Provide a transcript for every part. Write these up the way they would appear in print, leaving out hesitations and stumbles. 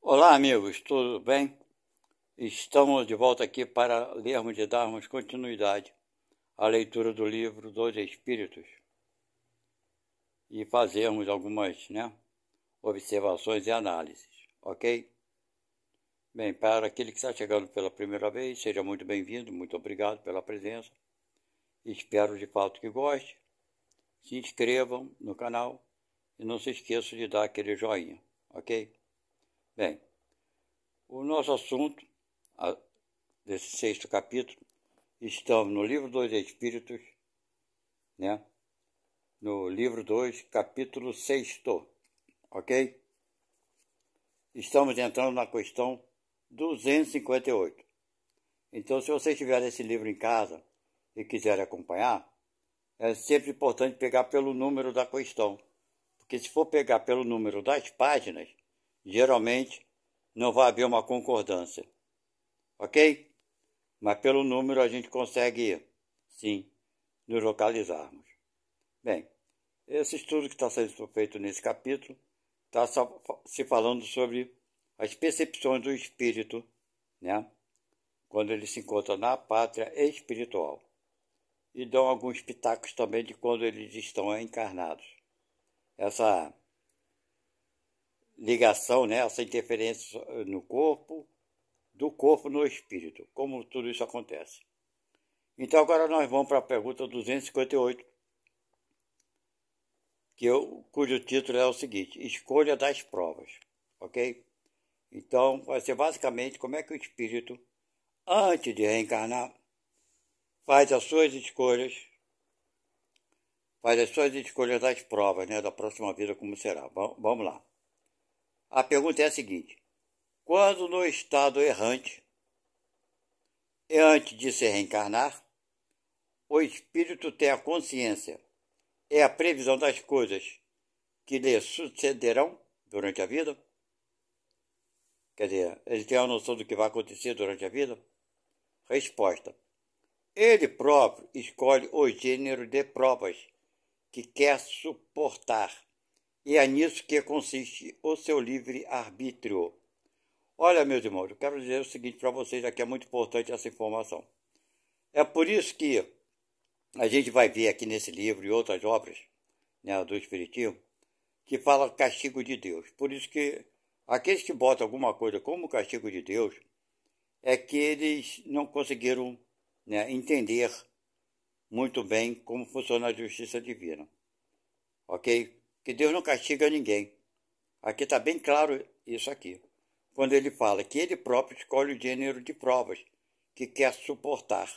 Olá, amigos, tudo bem? Estamos de volta aqui para lermos e darmos continuidade à leitura do livro dos Espíritos e fazermos algumas, observações e análises, ok? Bem, para aquele que está chegando pela primeira vez, seja muito bem-vindo, muito obrigado pela presença. Espero de fato que goste. Se inscrevam no canal e não se esqueçam de dar aquele joinha, ok? Bem, o nosso assunto desse sexto capítulo, estamos no livro dos Espíritos, no livro 2, capítulo 6, ok? Estamos entrando na questão 258. Então, se vocês tiverem esse livro em casa e quiserem acompanhar, é sempre importante pegar pelo número da questão, porque se for pegar pelo número das páginas, geralmente não vai haver uma concordância, ok? Mas pelo número a gente consegue, sim, nos localizarmos. Bem, esse estudo que está sendo feito nesse capítulo está se falando sobre as percepções do espírito, quando ele se encontra na pátria espiritual. E dão alguns pitacos também de quando eles estão encarnados. Essa ligação, essa interferência no corpo, do corpo no espírito, como tudo isso acontece. Então agora nós vamos para a pergunta 258, cujo título é o seguinte: escolha das provas, ok? Então vai ser basicamente como é que o espírito, antes de reencarnar, faz as suas escolhas das provas, da próxima vida como será. Vamos lá. A pergunta é a seguinte: quando no estado errante, e antes de se reencarnar, o espírito tem a consciência e a previsão das coisas que lhe sucederão durante a vida? Quer dizer, ele tem a noção do que vai acontecer durante a vida? Resposta: ele próprio escolhe o gênero de provas que quer suportar, e é nisso que consiste o seu livre-arbítrio. Olha, meus irmãos, eu quero dizer o seguinte para vocês, aqui é muito importante essa informação. É por isso que a gente vai ver aqui nesse livro e outras obras, do Espiritismo, que fala castigo de Deus. Por isso que aqueles que botam alguma coisa como castigo de Deus é que eles não conseguiram entender muito bem como funciona a justiça divina, ok? Que Deus não castiga ninguém. Aqui está bem claro isso aqui, quando ele fala que ele próprio escolhe o gênero de provas que quer suportar,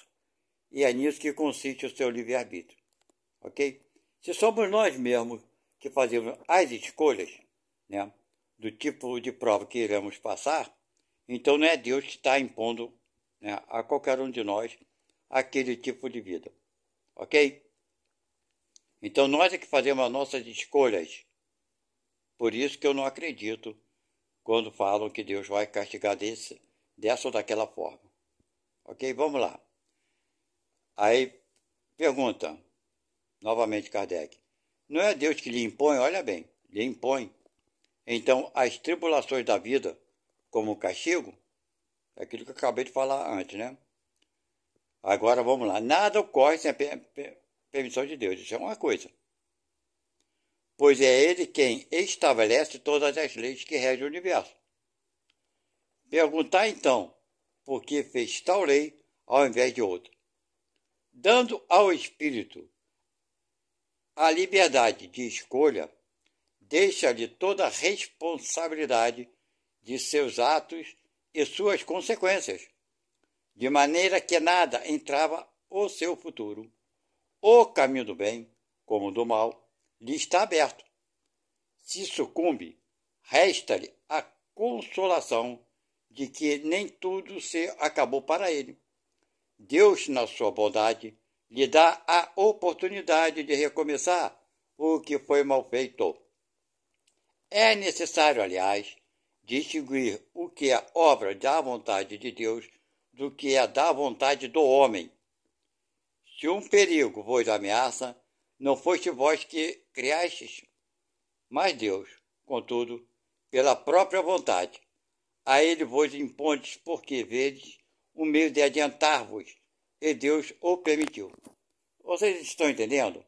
e é nisso que consiste o seu livre-arbítrio, ok? Se somos nós mesmos que fazemos as escolhas, do tipo de prova que iremos passar, então não é Deus que está impondo a qualquer um de nós aquele tipo de vida, ok? Então nós é que fazemos as nossas escolhas. Por isso que eu não acredito quando falam que Deus vai castigar dessa ou daquela forma. Ok? Vamos lá. Aí pergunta, novamente Kardec: não é Deus que lhe impõe? Olha bem, lhe impõe. Então as tribulações da vida, como castigo, é aquilo que eu acabei de falar antes, Agora vamos lá. Nada ocorre sem a permissão de Deus. Isso é uma coisa. Pois é Ele quem estabelece todas as leis que regem o universo. Perguntar então por que fez tal lei ao invés de outra, dando ao espírito a liberdade de escolha, deixa-lhe toda a responsabilidade de seus atos e suas consequências, de maneira que nada entrava o seu futuro. O caminho do bem, como do mal, lhe está aberto. Se sucumbe, resta-lhe a consolação de que nem tudo se acabou para ele. Deus, na sua bondade, lhe dá a oportunidade de recomeçar o que foi mal feito. É necessário, aliás, distinguir o que é obra da vontade de Deus do que é da vontade do homem. Se um perigo vos ameaça, não foste vós que criastes, mas Deus, contudo, pela própria vontade, a ele vos impondes, porque vedes o meio de adiantar-vos, e Deus o permitiu. Vocês estão entendendo?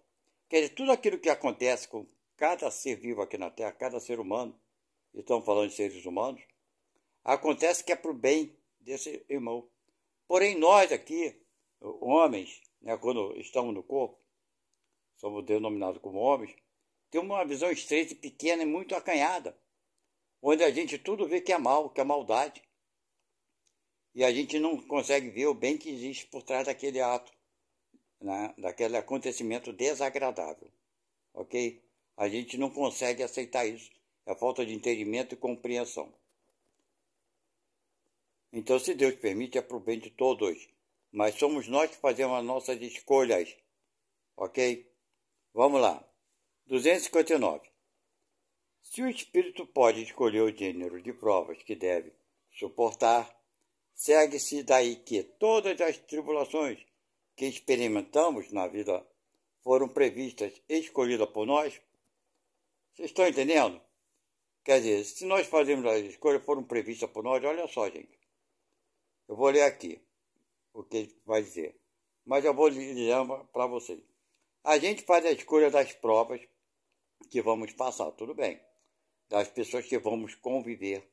Quer dizer, tudo aquilo que acontece com cada ser vivo aqui na Terra, cada ser humano, estamos falando de seres humanos, acontece que é para o bem desse irmão. Porém, nós aqui, homens, né, quando estamos no corpo, somos denominados como homens, temos uma visão estreita e pequena e muito acanhada, onde a gente tudo vê que é mal, que é maldade. E a gente não consegue ver o bem que existe por trás daquele ato, né, daquele acontecimento desagradável. Ok? A gente não consegue aceitar isso. É falta de entendimento e compreensão. Então, se Deus permite, é para o bem de todos. Mas somos nós que fazemos as nossas escolhas. Ok? Vamos lá. 259. Se o espírito pode escolher o gênero de provas que deve suportar, segue-se daí que todas as tribulações que experimentamos na vida foram previstas e escolhidas por nós. Vocês estão entendendo? Quer dizer, se nós fazemos as escolhas foram previstas por nós, olha só, gente. Eu vou ler aqui o que ele vai dizer, mas eu vou ler para vocês. A gente faz a escolha das provas que vamos passar, tudo bem. Das pessoas que vamos conviver,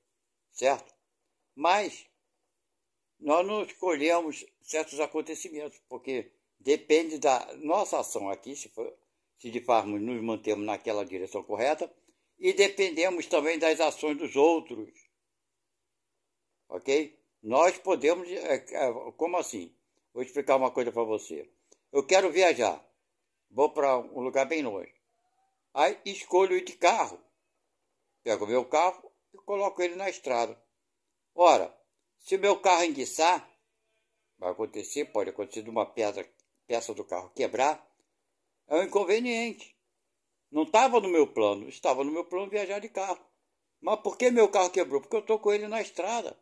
certo? Mas nós não escolhemos certos acontecimentos, porque depende da nossa ação aqui, se de fato nos mantemos naquela direção correta, e dependemos também das ações dos outros. Ok? Nós podemos... como assim? Vou explicar uma coisa para você. Eu quero viajar. Vou para um lugar bem longe. Aí escolho ir de carro. Pego o meu carro e coloco ele na estrada. Ora, se o meu carro enguiçar, vai acontecer, pode acontecer de uma peça do carro quebrar, é um inconveniente. Não estava no meu plano, estava no meu plano viajar de carro. Mas por que meu carro quebrou? Porque eu estou com ele na estrada.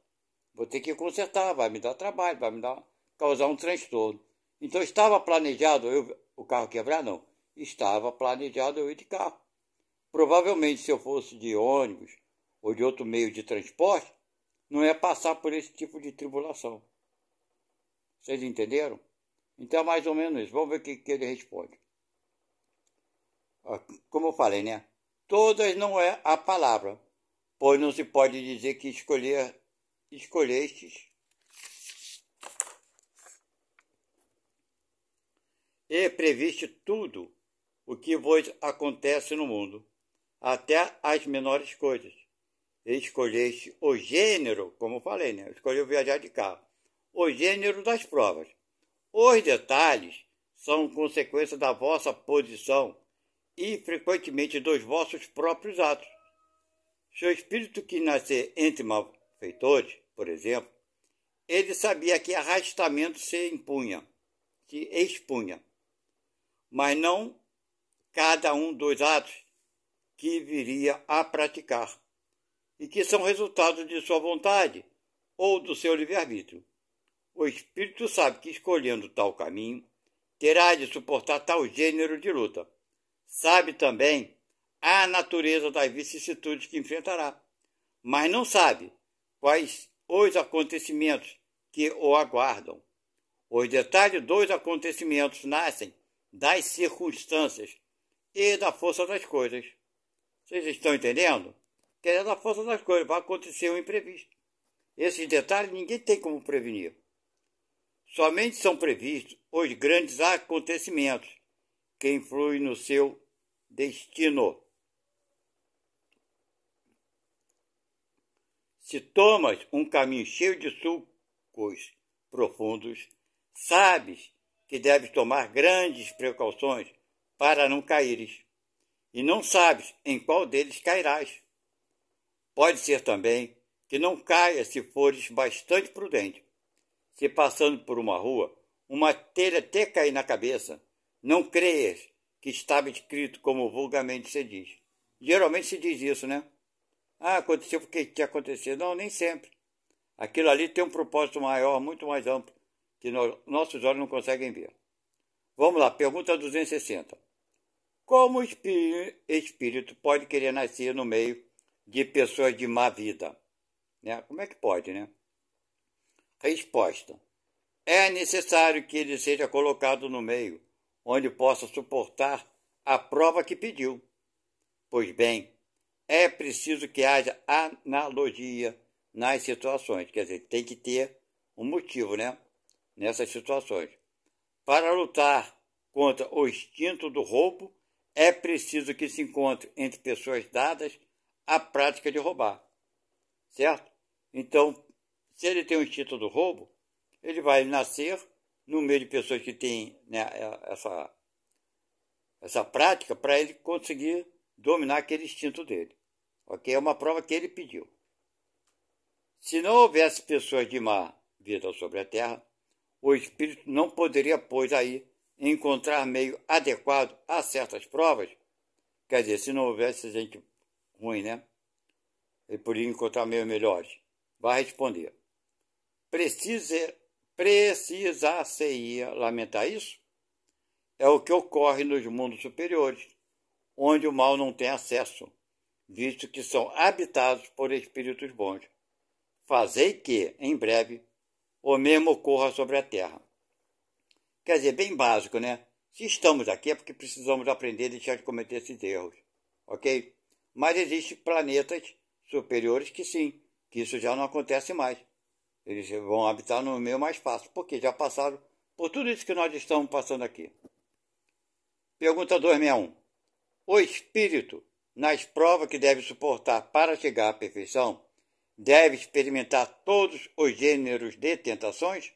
Vou ter que consertar, vai me dar trabalho, causar um transtorno. Então estava planejado o carro quebrar? Não. Estava planejado eu ir de carro. Provavelmente se eu fosse de ônibus ou de outro meio de transporte, não ia passar por esse tipo de tribulação. Vocês entenderam? Então é mais ou menos isso. Vamos ver o que ele responde. Como eu falei, né? Todas não é a palavra, pois não se pode dizer que escolhestes e previste tudo o que vos acontece no mundo, até as menores coisas. E escolheste o gênero, como eu falei, né? Escolheu viajar de carro. O gênero das provas. Os detalhes são consequência da vossa posição e, frequentemente, dos vossos próprios atos. Se o espírito que nascer entre malfeitores, por exemplo, ele sabia que arrastamento se expunha, mas não cada um dos atos que viria a praticar, e que são resultado de sua vontade ou do seu livre-arbítrio. O espírito sabe que, escolhendo tal caminho, terá de suportar tal gênero de luta. Sabe também a natureza das vicissitudes que enfrentará, mas não sabe quais os acontecimentos que o aguardam. Os detalhes dos acontecimentos nascem das circunstâncias e da força das coisas. Vocês estão entendendo? Que é da força das coisas, vai acontecer um imprevisto. Esses detalhes ninguém tem como prevenir. Somente são previstos os grandes acontecimentos que influem no seu destino. Se tomas um caminho cheio de sulcos profundos, sabes que deves tomar grandes precauções para não caíres, e não sabes em qual deles cairás. Pode ser também que não caia se fores bastante prudente. Se passando por uma rua, uma telha te cair na cabeça, não creias que estava escrito como vulgarmente se diz. Geralmente se diz isso, né? Ah, aconteceu porque tinha acontecido. Não, nem sempre. Aquilo ali tem um propósito maior, muito mais amplo, que nossos olhos não conseguem ver. Vamos lá, pergunta 260. Como o espírito pode querer nascer no meio de pessoas de má vida? né? Como é que pode, né? Resposta. É necessário que ele seja colocado no meio, onde possa suportar a prova que pediu. Pois bem, é preciso que haja analogia nas situações. Quer dizer, tem que ter um motivo, né? Nessas situações. Para lutar contra o instinto do roubo, é preciso que se encontre entre pessoas dadas a prática de roubar. Certo? Então, se ele tem o instinto do roubo, ele vai nascer no meio de pessoas que têm, né, essa prática para ele conseguir dominar aquele instinto dele. Ok? É uma prova que ele pediu. Se não houvesse pessoas de má vida sobre a terra, o espírito não poderia, pois, aí encontrar meio adequado a certas provas. Quer dizer, se não houvesse gente ruim, né? Ele poderia encontrar meios melhores. Vai responder. Precisar-se-ia lamentar isso? É o que ocorre nos mundos superiores, onde o mal não tem acesso, visto que são habitados por espíritos bons. Fazei que, em breve, o mesmo ocorra sobre a Terra. Quer dizer, bem básico, né? Se estamos aqui é porque precisamos aprender a deixar de cometer esses erros, ok? Mas existem planetas superiores que sim, que isso já não acontece mais. Eles vão habitar no meio mais fácil, porque já passaram por tudo isso que nós estamos passando aqui. Pergunta 261. O espírito, nas provas que deve suportar para chegar à perfeição, deve experimentar todos os gêneros de tentações?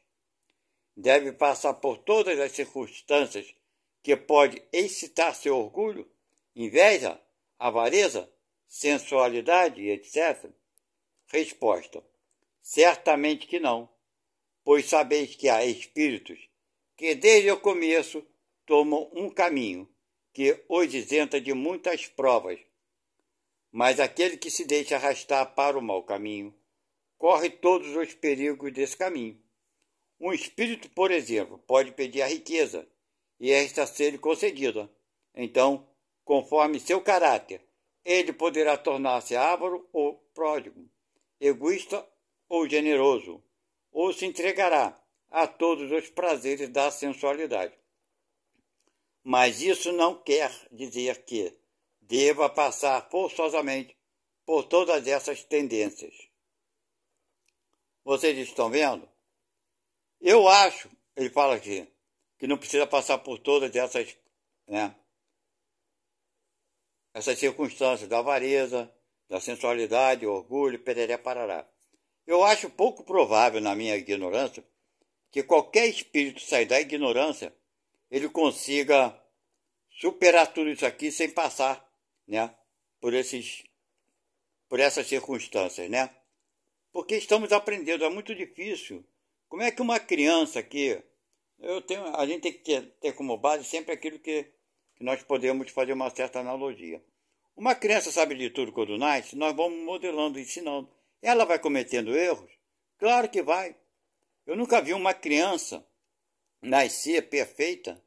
Deve passar por todas as circunstâncias que pode excitar seu orgulho, inveja, avareza, sensualidade, etc.? Resposta. Certamente que não, pois sabeis que há espíritos que desde o começo tomam um caminho que os isenta de muitas provas, mas aquele que se deixa arrastar para o mau caminho corre todos os perigos desse caminho. Um espírito, por exemplo, pode pedir a riqueza e esta ser concedida. Então, conforme seu caráter, ele poderá tornar-se avaro ou pródigo, egoísta ou generoso, ou se entregará a todos os prazeres da sensualidade. Mas isso não quer dizer que deva passar forçosamente por todas essas tendências. Vocês estão vendo? Eu acho, ele fala aqui, que não precisa passar por todas essas, né, essas circunstâncias da avareza, da sensualidade, orgulho, pereré, parará. Eu acho pouco provável, na minha ignorância, que qualquer espírito sair da ignorância, ele consiga superar tudo isso aqui sem passar, né, por essas circunstâncias, né? Porque estamos aprendendo, é muito difícil. Como é que uma criança que a gente tem que ter como base sempre aquilo que nós podemos fazer uma certa analogia. Uma criança sabe de tudo quando nasce, nós vamos modelando, ensinando. Ela vai cometendo erros? Claro que vai. Eu nunca vi uma criança nascer perfeita,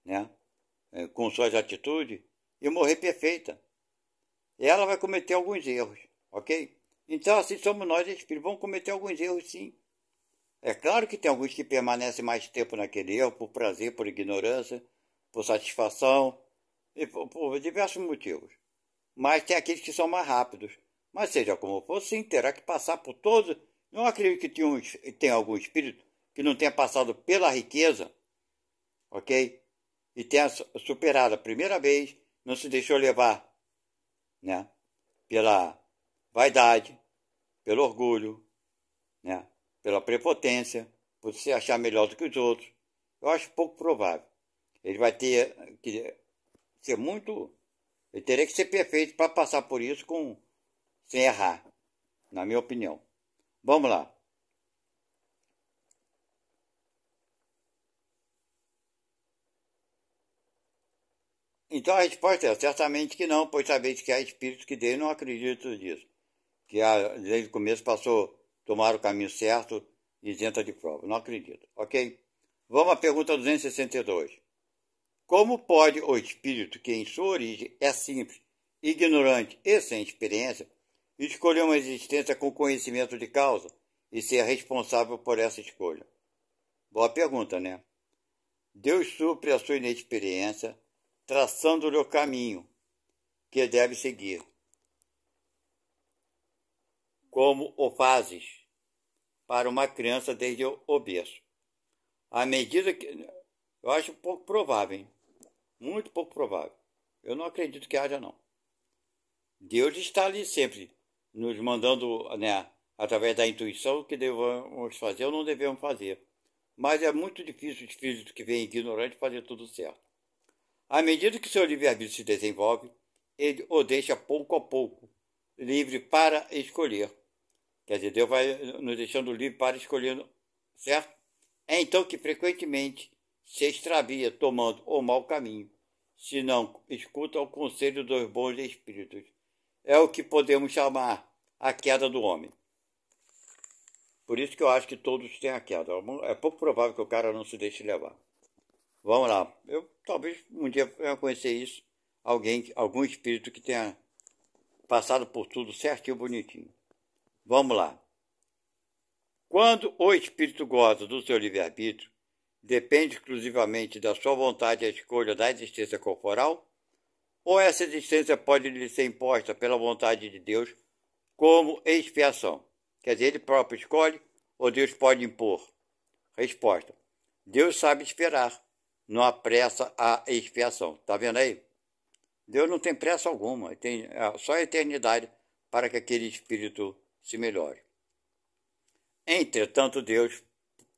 né, com suas atitudes, e morrer perfeita. Ela vai cometer alguns erros, ok? Então, assim somos nós, espíritos, vamos cometer alguns erros, sim. É claro que tem alguns que permanecem mais tempo naquele erro, por prazer, por ignorância, por satisfação, e por diversos motivos. Mas tem aqueles que são mais rápidos. Mas seja como for, sim, terá que passar por todos. Não acredito que tem algum espírito que não tenha passado pela riqueza, ok? E tenha superado a primeira vez, não se deixou levar, né, pela vaidade, pelo orgulho, né, pela prepotência, por se achar melhor do que os outros. Eu acho pouco provável. Ele vai ter que ser muito... Ele teria que ser perfeito para passar por isso sem errar, na minha opinião. Vamos lá. Então a resposta é certamente que não, pois sabeis que há espíritos que dele não acreditam nisso. Que desde o começo tomaram o caminho certo e isenta de prova. Não acredito, ok? Vamos à pergunta 262. Como pode o espírito, que em sua origem é simples, ignorante e sem experiência, escolher uma existência com conhecimento de causa e ser responsável por essa escolha? Boa pergunta, né? Deus supre a sua inexperiência, traçando-lhe o caminho que deve seguir, como o fazes para uma criança desde o berço. À medida que... Eu acho pouco provável, hein? Muito pouco provável. Eu não acredito que haja, não. Deus está ali sempre, nos mandando, né, através da intuição, o que devemos fazer ou não devemos fazer. Mas é muito difícil o espírito que vem ignorante fazer tudo certo. À medida que seu livre-arbítrio se desenvolve, ele o deixa pouco a pouco livre para escolher. Quer dizer, Deus vai nos deixando livre para escolher, certo? É então que frequentemente se extravia tomando o mau caminho, se não escuta o conselho dos bons espíritos. É o que podemos chamar a queda do homem. Por isso que eu acho que todos têm a queda. É pouco provável que o cara não se deixe levar. Vamos lá. Eu talvez um dia venha conhecer isso. Algum espírito que tenha passado por tudo certinho, bonitinho. Vamos lá. Quando o espírito goza do seu livre-arbítrio, depende exclusivamente da sua vontade a escolha da existência corporal, ou essa existência pode lhe ser imposta pela vontade de Deus como expiação? Quer dizer, ele próprio escolhe ou Deus pode impor? Resposta: Deus sabe esperar, não apressa a expiação. Está vendo aí? Deus não tem pressa alguma, tem só a eternidade para que aquele espírito se melhore. Entretanto, Deus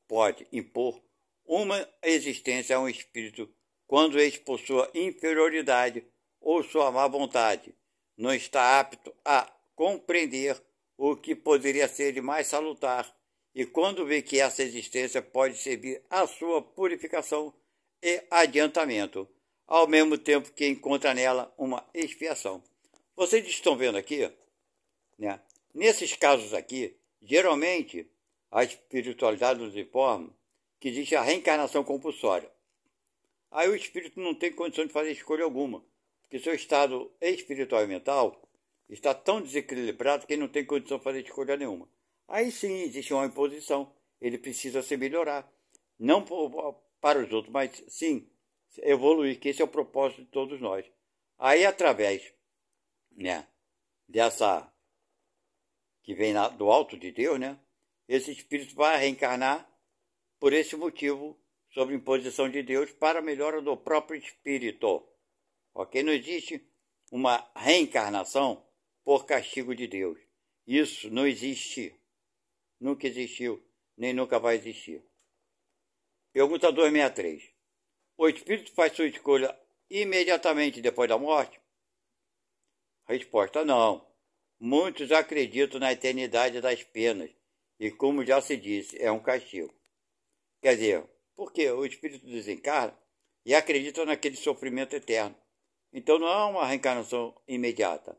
pode impor uma existência a um espírito quando este, por sua inferioridade ou sua má vontade, não está apto a compreender o que poderia ser de mais salutar, e quando vê que essa existência pode servir à sua purificação e adiantamento, ao mesmo tempo que encontra nela uma expiação. Vocês estão vendo aqui, né? Nesses casos aqui, geralmente a espiritualidade nos informa que existe a reencarnação compulsória. Aí o espírito não tem condição de fazer escolha alguma, porque seu estado espiritual e mental está tão desequilibrado que ele não tem condição de fazer escolha nenhuma. Aí sim existe uma imposição, ele precisa se melhorar. Não para os outros, mas sim evoluir, que esse é o propósito de todos nós. Aí através, né, dessa que vem do alto de Deus, né, esse espírito vai reencarnar por esse motivo, sob imposição de Deus, para a melhora do próprio espírito. Ok? Não existe uma reencarnação por castigo de Deus. Isso não existe. Nunca existiu, nem nunca vai existir. Pergunta 263. O espírito faz sua escolha imediatamente depois da morte? Resposta: não. Muitos acreditam na eternidade das penas, e como já se disse, é um castigo. Quer dizer, porque o espírito desencarna e acredita naquele sofrimento eterno. Então não é uma reencarnação imediata,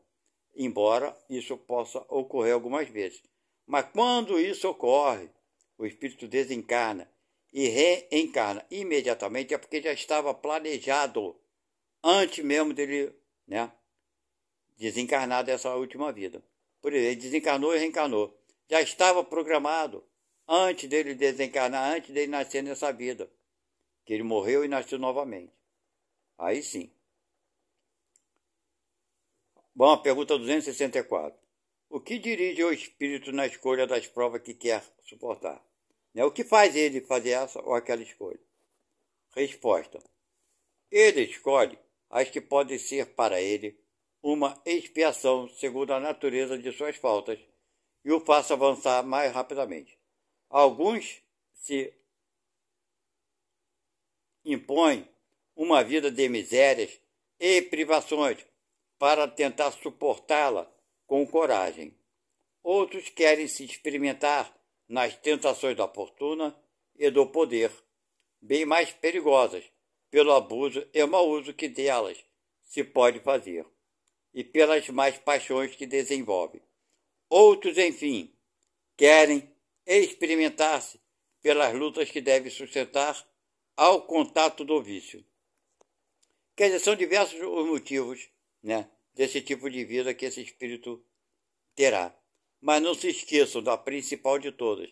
embora isso possa ocorrer algumas vezes. Mas quando isso ocorre, o espírito desencarna e reencarna imediatamente, é porque já estava planejado antes mesmo dele, né, desencarnar dessa última vida. Por exemplo, ele desencarnou e reencarnou. Já estava programado antes dele desencarnar, antes dele nascer nessa vida, que ele morreu e nasceu novamente. Aí sim. Bom, a pergunta 264. O que dirige o espírito na escolha das provas que quer suportar? O que faz ele fazer essa ou aquela escolha? Resposta: ele escolhe as que podem ser para ele uma expiação segundo a natureza de suas faltas e o faça avançar mais rapidamente. Alguns se impõem uma vida de misérias e privações para tentar suportá-la com coragem. Outros querem se experimentar nas tentações da fortuna e do poder, bem mais perigosas, pelo abuso e mau uso que delas se pode fazer, e pelas más paixões que desenvolve. Outros, enfim, querem experimentar-se pelas lutas que deve sustentar ao contato do vício. Quer dizer, são diversos os motivos, né, desse tipo de vida que esse espírito terá. Mas não se esqueçam da principal de todas.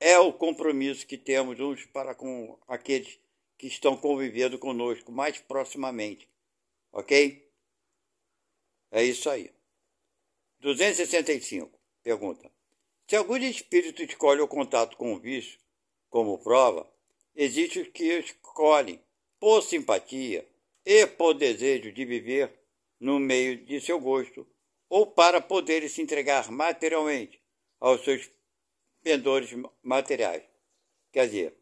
É o compromisso que temos uns para com aqueles que estão convivendo conosco mais proximamente. Ok? É isso aí. 265. Pergunta. Se algum espírito escolhe o contato com o vício como prova, existe os que escolhem por simpatia e por desejo de viver no meio de seu gosto ou para poderem se entregar materialmente aos seus pendores materiais. Quer dizer,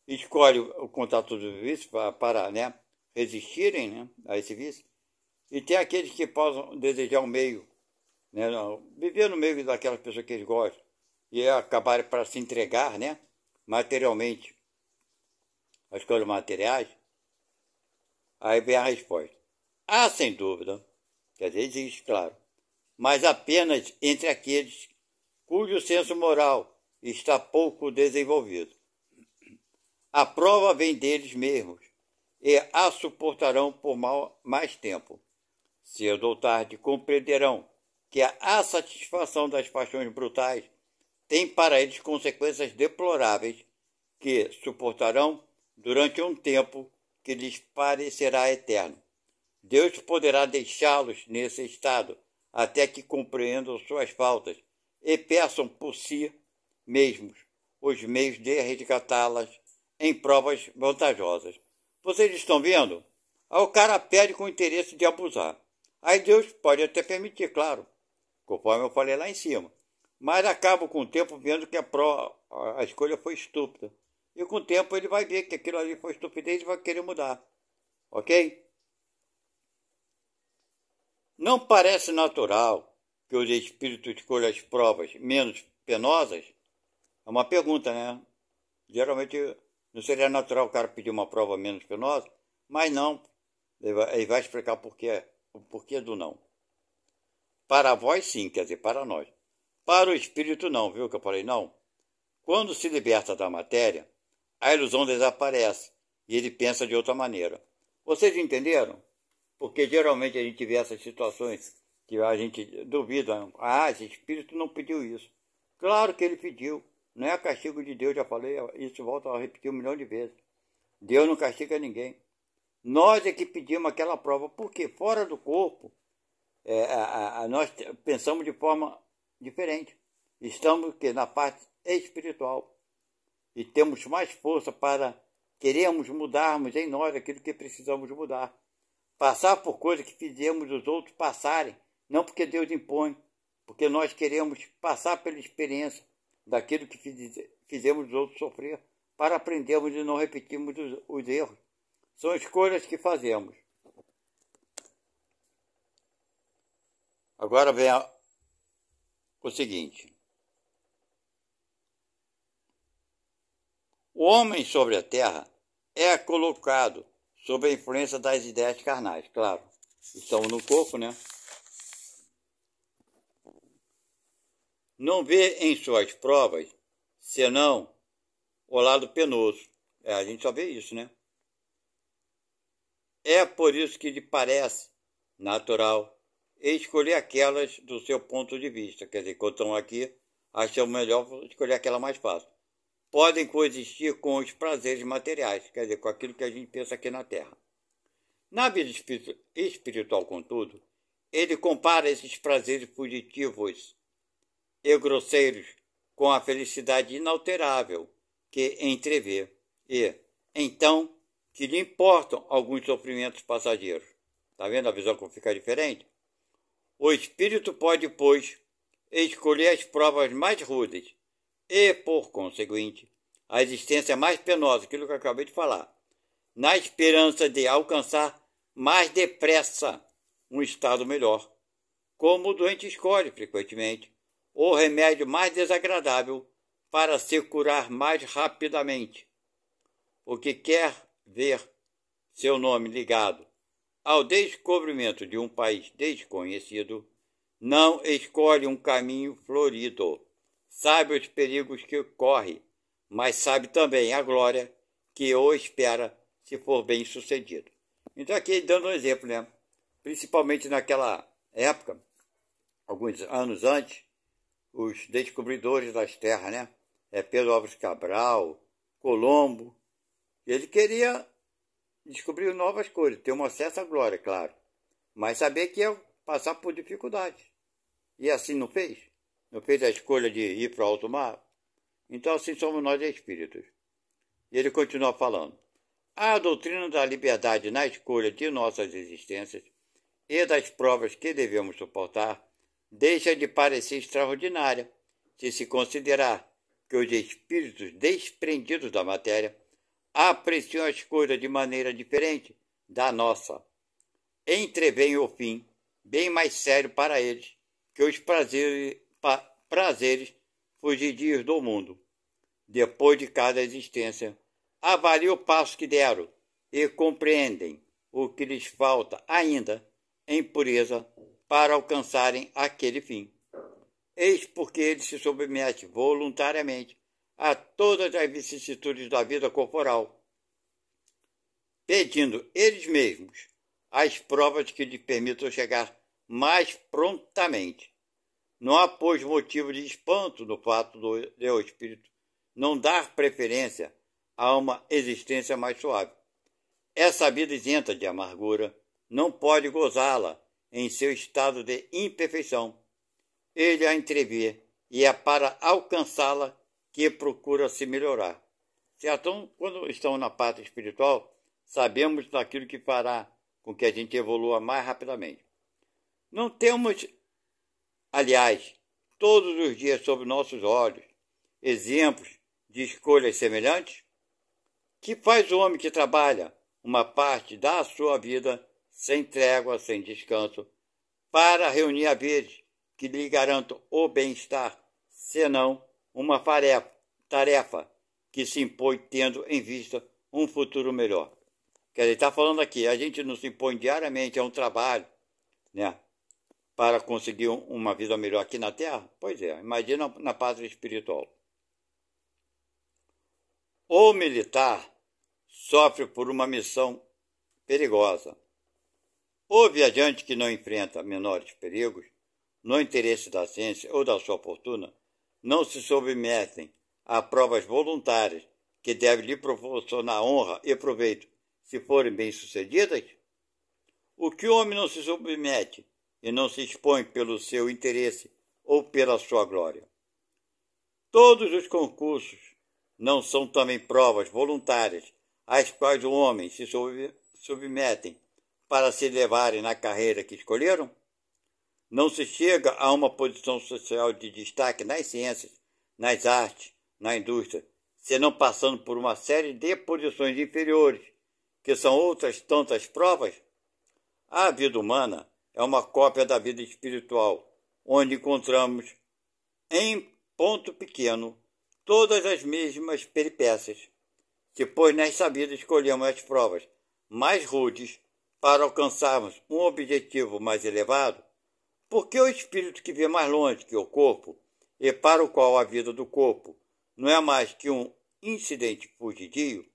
escolhe o contato do vício para né, resistirem né, a esse vício, e tem aqueles que possam desejar um meio, né, viver no meio daquelas pessoas que eles gostam, e acabarem para se entregar né, materialmente às coisas materiais. Aí vem a resposta. Sem dúvida, quer dizer, existe, claro, mas apenas entre aqueles cujo senso moral está pouco desenvolvido. A prova vem deles mesmos e a suportarão por mais tempo. Cedo ou tarde compreenderão que a satisfação das paixões brutais tem para eles consequências deploráveis que suportarão durante um tempo que lhes parecerá eterno. Deus poderá deixá-los nesse estado até que compreendam suas faltas e peçam por si mesmos os meios de resgatá-las em provas vantajosas. Vocês estão vendo? Aí o cara pede com interesse de abusar. Aí Deus pode até permitir, claro, conforme eu falei lá em cima. Mas acaba com o tempo vendo que a escolha foi estúpida. E com o tempo ele vai ver que aquilo ali foi estupidez e vai querer mudar. Ok? Não parece natural que os espíritos escolham as provas menos penosas? É uma pergunta, né? Geralmente não seria natural o cara pedir uma prova menos penosa, mas não. Ele vai explicar o porquê do não. Para vós, sim, quer dizer, para nós. Para o espírito, não, viu que eu falei não? Quando se liberta da matéria, a ilusão desaparece e ele pensa de outra maneira. Vocês entenderam? Porque geralmente a gente vê essas situações que a gente duvida. Esse espírito não pediu isso. Claro que ele pediu. Não é castigo de Deus, já falei, isso volta a repetir 1 milhão de vezes. Deus não castiga ninguém. Nós é que pedimos aquela prova, porque fora do corpo, nós pensamos de forma diferente. Estamos na parte espiritual. E temos mais força para queremos mudarmos em nós aquilo que precisamos mudar. Passar por coisas que fizemos os outros passarem, não porque Deus impõe, porque nós queremos passar pela experiência daquilo que fizemos os outros sofrer, para aprendermos e não repetirmos os erros. São escolhas que fazemos. Agora vem o seguinte. O homem sobre a terra é colocado sob a influência das ideias carnais, claro. Estamos no corpo, né? Não vê em suas provas, senão o lado penoso. A gente só vê isso, né? É por isso que lhe parece natural escolher aquelas do seu ponto de vista. Quer dizer, quando estão aqui, acham melhor escolher aquela mais fácil. Podem coexistir com os prazeres materiais, quer dizer, com aquilo que a gente pensa aqui na Terra. Na vida espiritual, contudo, ele compara esses prazeres fugitivos e grosseiros com a felicidade inalterável que entrevê, e, então, que lhe importam alguns sofrimentos passageiros. Está vendo a visão como fica diferente? O espírito pode, pois, escolher as provas mais rudes e, por conseguinte, a existência mais penosa, aquilo que eu acabei de falar, na esperança de alcançar mais depressa um estado melhor, como o doente escolhe, frequentemente, o remédio mais desagradável para se curar mais rapidamente. O que quer ver seu nome ligado ao descobrimento de um país desconhecido, não escolhe um caminho florido. Sabe os perigos que corre, mas sabe também a glória que o espera se for bem sucedido. Então aqui dando um exemplo, né? Principalmente naquela época, alguns anos antes, os descobridores das terras, né? Pedro Álvares Cabral, Colombo. Ele queria descobrir novas coisas, ter um acesso à glória, claro, mas saber que ia passar por dificuldades. E assim não fez? Não fez a escolha de ir para o alto mar? Então assim somos nós espíritos. E ele continua falando. A doutrina da liberdade na escolha de nossas existências e das provas que devemos suportar deixa de parecer extraordinária se considerar que os espíritos desprendidos da matéria apreciam as coisas de maneira diferente da nossa. Entrevém o fim, bem mais sério para eles que os prazeres fugidios do mundo. Depois de cada existência, avaliam o passo que deram e compreendem o que lhes falta ainda em pureza para alcançarem aquele fim. Eis porque eles se submetem voluntariamente a todas as vicissitudes da vida corporal, pedindo eles mesmos as provas que lhes permitam chegar mais prontamente. Não há, pois, motivo de espanto no fato de o espírito não dar preferência a uma existência mais suave. Essa vida isenta de amargura não pode gozá-la em seu estado de imperfeição. Ele a entrevê e é para alcançá-la que procura se melhorar. Certo? Então, quando estamos na parte espiritual, sabemos daquilo que fará com que a gente evolua mais rapidamente. Não temos, aliás, todos os dias sob nossos olhos, exemplos de escolhas semelhantes? Que faz o homem que trabalha uma parte da sua vida sem trégua, sem descanso, para reunir haveres que lhe garantam o bem-estar, senão uma tarefa que se impõe tendo em vista um futuro melhor. Quer dizer, está falando aqui, a gente não se impõe diariamente a um trabalho, né, para conseguir uma vida melhor aqui na Terra? Pois é, imagina na pátria espiritual. O militar sofre por uma missão perigosa. O viajante que não enfrenta menores perigos, no interesse da ciência ou da sua fortuna, não se submetem a provas voluntárias que devem lhe proporcionar honra e proveito se forem bem-sucedidas? O que o homem não se submete e não se expõe pelo seu interesse ou pela sua glória? Todos os concursos não são também provas voluntárias às quais o homem se submetem para se levarem na carreira que escolheram? Não se chega a uma posição social de destaque nas ciências, nas artes, na indústria, senão passando por uma série de posições inferiores, que são outras tantas provas? A vida humana é uma cópia da vida espiritual, onde encontramos, em ponto pequeno, todas as mesmas peripécias. Se, pois, nesta vida escolhemos as provas mais rudes para alcançarmos um objetivo mais elevado, por que o espírito que vê mais longe que o corpo, e para o qual a vida do corpo não é mais que um incidente fugidio,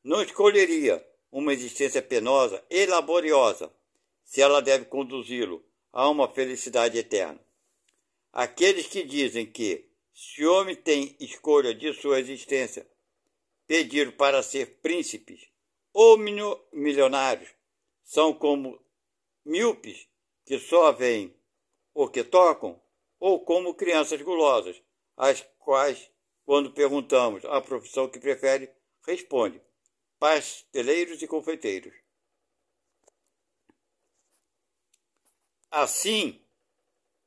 não escolheria uma existência penosa e laboriosa, se ela deve conduzi-lo a uma felicidade eterna? Aqueles que dizem que, se o homem tem escolha de sua existência, pedir para ser príncipes ou milionários, são como míopes que só veem o que tocam, ou como crianças gulosas, às quais, quando perguntamos a profissão que prefere, responde: pasteleiros e confeiteiros. Assim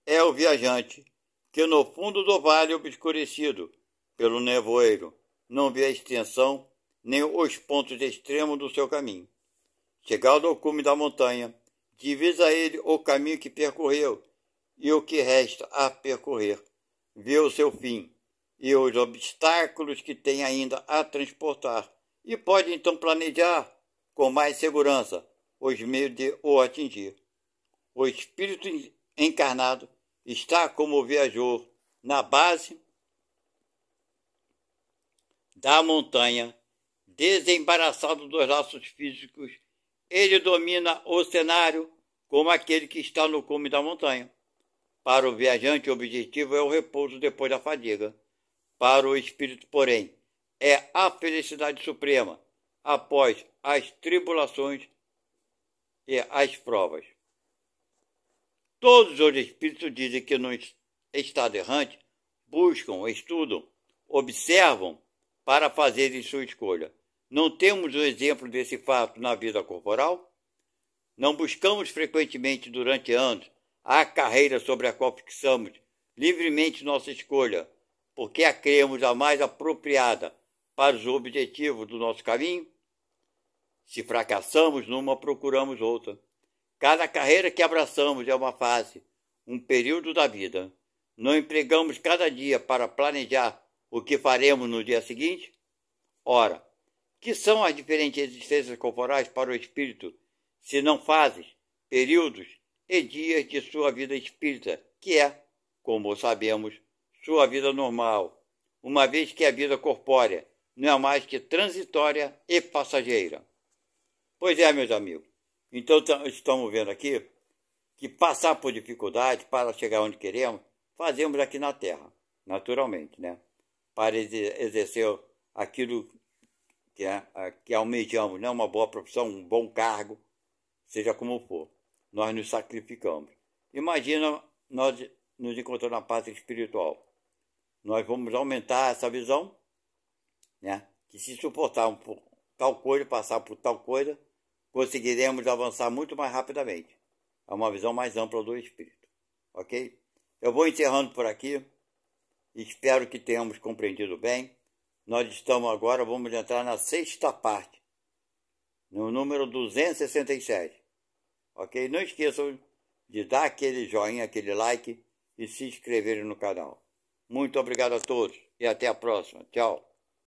é o viajante que no fundo do vale obscurecido pelo nevoeiro não vê a extensão nem os pontos extremos do seu caminho. Chegado ao cume da montanha, divisa ele o caminho que percorreu e o que resta a percorrer, vê o seu fim e os obstáculos que tem ainda a transportar, e pode então planejar com mais segurança os meios de o atingir. O espírito encarnado está como viajor na base da montanha, desembaraçado dos laços físicos. Ele domina o cenário como aquele que está no cume da montanha. Para o viajante, o objetivo é o repouso depois da fadiga. Para o espírito, porém, é a felicidade suprema após as tribulações e as provas. Todos os espíritos dizem que no estado errante buscam, estudam, observam para fazerem sua escolha. Não temos o exemplo desse fato na vida corporal? Não buscamos frequentemente durante anos a carreira sobre a qual fixamos livremente nossa escolha, porque a cremos a mais apropriada para os objetivos do nosso caminho? Se fracassamos numa, procuramos outra. Cada carreira que abraçamos é uma fase, um período da vida. Não empregamos cada dia para planejar o que faremos no dia seguinte? Ora, que são as diferentes existências corporais para o espírito, se não fases, períodos e dias de sua vida espírita, que é, como sabemos, sua vida normal, uma vez que a vida corpórea não é mais que transitória e passageira. Pois é, meus amigos, então estamos vendo aqui que passar por dificuldades para chegar onde queremos, fazemos aqui na Terra, naturalmente, né? Para exercer aquilo que almejamos, né? Uma boa profissão, um bom cargo, seja como for. Nós nos sacrificamos. Imagina nós nos encontrando na pátria espiritual. Nós vamos aumentar essa visão, né? Que se suportarmos por tal coisa, passar por tal coisa, conseguiremos avançar muito mais rapidamente. É uma visão mais ampla do espírito. Ok? Eu vou encerrando por aqui. Espero que tenhamos compreendido bem. Nós estamos agora, vamos entrar na 6ª parte, no número 267. Ok? Não esqueçam de dar aquele joinha, aquele like e se inscreverem no canal. Muito obrigado a todos e até a próxima. Tchau.